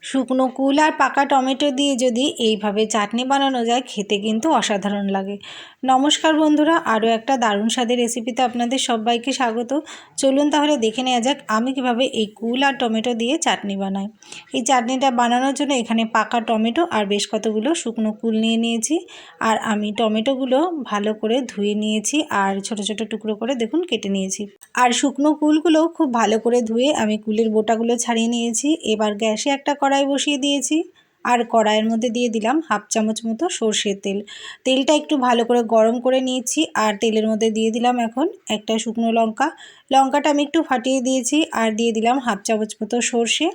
শুকনো কুল আর পাকা টমেটো দিয়ে যদি এইভাবে চাটনি বানানো যায় খেতে কিন্তু অসাধারণ লাগে। নমস্কার বন্ধুরা, আরও একটা দারুণ স্বাদের রেসিপিতে আপনাদের সবাইকে স্বাগত। চলুন তাহলে দেখে নেওয়া যাক আমি কিভাবে এই কুল আর টমেটো দিয়ে চাটনি বানাই। এই চাটনিটা বানানোর জন্য এখানে পাকা টমেটো আর বেশ কতগুলো শুকনো কুল নিয়ে নিয়েছি। আর আমি টমেটোগুলো ভালো করে ধুয়ে নিয়েছি আর ছোট ছোট টুকরো করে দেখুন কেটে নিয়েছি। আর শুকনো কুলগুলো খুব ভালো করে ধুয়ে আমি কুলের বোটাগুলো ছাড়িয়ে নিয়েছি। এবার গ্যাসে একটা কড়াই বসিয়ে দিয়েছি আর কড়াইয়ের মধ্যে দিয়ে দিলাম হাফ চামচ মতো সর্ষের তেল। তেলটা একটু ভালো করে গরম করে নিয়েছি আর তেলের মধ্যে দিয়ে দিলাম এখন একটা শুকনো লঙ্কা। লঙ্কাটা আমি একটু ফাটিয়ে দিয়েছি আর দিয়ে দিলাম হাফ চামচ মতো সর্ষে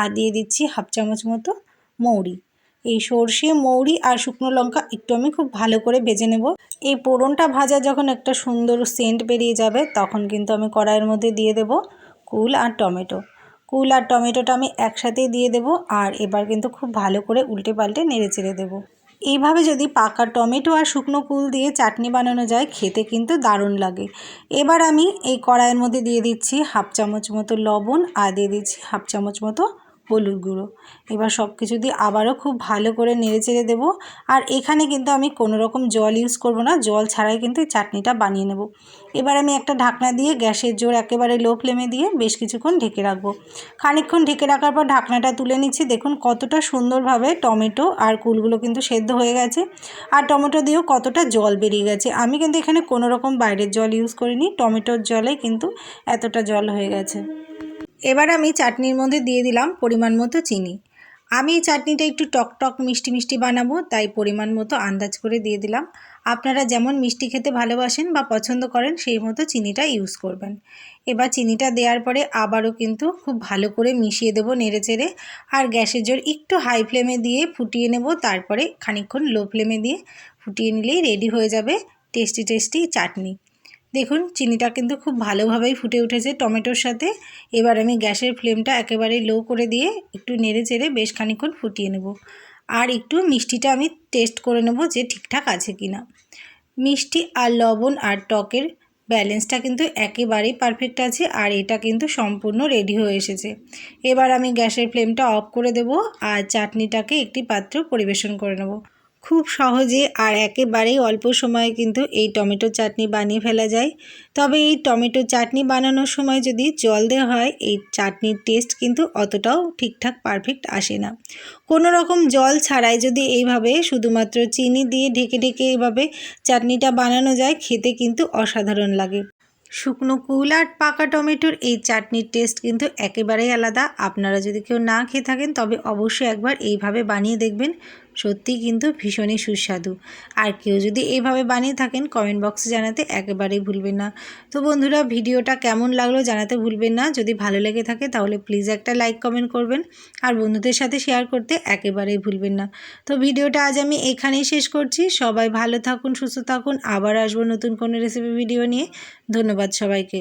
আর দিয়ে দিচ্ছি হাফ চামচ মতো মৌরি। এই সর্ষে মৌরি আর শুকনো লঙ্কা একটু আমি খুব ভালো করে ভেজে নেব। এই ফোড়নটা ভাজা যখন একটা সুন্দর সেন্ট বেরিয়ে যাবে তখন কিন্তু আমি কড়াইয়ের মধ্যে দিয়ে দেব কুল আর টমেটো। কুল আর টমেটোটা আমি একসাথেই দিয়ে দেব আর এবার কিন্তু খুব ভালো করে উল্টে পাল্টে নেড়ে চেড়ে দেবো। এইভাবে যদি পাকা টমেটো আর শুকনো কুল দিয়ে চাটনি বানানো যায় খেতে কিন্তু দারুণ লাগে। এবার আমি এই কড়াইয়ের মধ্যে দিয়ে দিচ্ছি হাফ চামচ মতো লবণ আর দিয়ে দিচ্ছি হাফ চামচ মতো হলুদ গুঁড়ো। এবার সব কিছু দিয়ে আবারও খুব ভালো করে নেড়ে চেড়ে দেবো। আর এখানে কিন্তু আমি কোনো রকম জল ইউজ করব না, জল ছাড়াই কিন্তু এই চাটনিটা বানিয়ে নেব। এবার আমি একটা ঢাকনা দিয়ে গ্যাসের জোর একেবারে লো ফ্লেমে দিয়ে বেশ কিছুক্ষণ ঢেকে রাখবো। খানিকক্ষণ ঢেকে রাখার পর ঢাকনাটা তুলে নিচ্ছি। দেখুন কতটা সুন্দরভাবে টমেটো আর কুলগুলো কিন্তু সেদ্ধ হয়ে গেছে আর টমেটো দিয়েও কতটা জল বেরিয়ে গেছে। আমি কিন্তু এখানে কোনো রকম বাইরের জল ইউজ করিনি, টমেটোর জলে কিন্তু এতটা জল হয়ে গেছে। এবার আমি চাটনির মধ্যে দিয়ে দিলাম পরিমাণ মতো চিনি। আমি এই চাটনিটা একটু টক মিষ্টি মিষ্টি বানাবো, তাই পরিমাণ মতো আন্দাজ করে দিয়ে দিলাম। আপনারা যেমন মিষ্টি খেতে ভালোবাসেন বা পছন্দ করেন সেই মতো চিনিটা ইউজ করবেন। এবার চিনিটা দেওয়ার পরে আবারও কিন্তু খুব ভালো করে মিশিয়ে দেবো নেড়ে চেড়ে। আর গ্যাসের জোর একটু হাই ফ্লেমে দিয়ে ফুটিয়ে নেব, তারপরে খানিকক্ষণ লো ফ্লেমে দিয়ে ফুটিয়ে নিলেই রেডি হয়ে যাবে টেস্টি টেস্টি চাটনি। দেখুন চিনিটা কিন্তু খুব ভালোভাবেই ফুটে উঠেছে টমেটোর সাথে। এবার আমি গ্যাসের ফ্লেমটা একেবারে লো করে দিয়ে একটু নেড়ে চেড়ে বেশ খানিকক্ষণ ফুটিয়ে নেব। আর একটু মিষ্টিটা আমি টেস্ট করে নেব যে ঠিকঠাক আছে কি না। মিষ্টি আর লবণ আর টকের ব্যালেন্সটা কিন্তু একেবারেই পারফেক্ট আছে আর এটা কিন্তু সম্পূর্ণ রেডি হয়ে এসেছে। এবার আমি গ্যাসের ফ্লেমটা অফ করে দেব আর চাটনিটাকে একটি পাত্র পরিবেশন করে নেব। খুব সহজে আর একেবারেই অল্প সময়ে কিন্তু এই টমেটো চাটনি বানিয়ে ফেলা যায়। তবে এই টমেটো চাটনি বানানোর সময় যদি জল দেওয়া হয় এই চাটনির টেস্ট কিন্তু অতটাও ঠিকঠাক পারফেক্ট আসে না। কোনো রকম জল ছাড়াই যদি এইভাবে শুধুমাত্র চিনি দিয়ে ঢেকে ঢেকে এইভাবে চাটনিটা বানানো যায় খেতে কিন্তু অসাধারণ লাগে। শুকনো কুল আর পাকা টমেটোর এই চাটনির টেস্ট কিন্তু একেবারেই আলাদা। আপনারা যদি কেউ না খেয়ে থাকেন তবে অবশ্যই একবার এইভাবে বানিয়ে দেখবেন, সত্যিই কিন্তু ভীষণই সুস্বাদু। আর কেউ যদি এইভাবে বানিয়ে থাকেন কমেন্ট বক্সে জানাতে একেবারেই ভুলবেন না। তো বন্ধুরা ভিডিওটা কেমন লাগলো জানাতে ভুলবেন না। যদি ভালো লেগে থাকে তাহলে প্লিজ একটা লাইক কমেন্ট করবেন আর বন্ধুদের সাথে শেয়ার করতে একেবারেই ভুলবেন না। তো ভিডিওটা আজ আমি এখানেই শেষ করছি। সবাই ভালো থাকুন, সুস্থ থাকুন, আবার আসবো নতুন কোনো রেসিপি ভিডিও নিয়ে। ধন্যবাদ সবাইকে।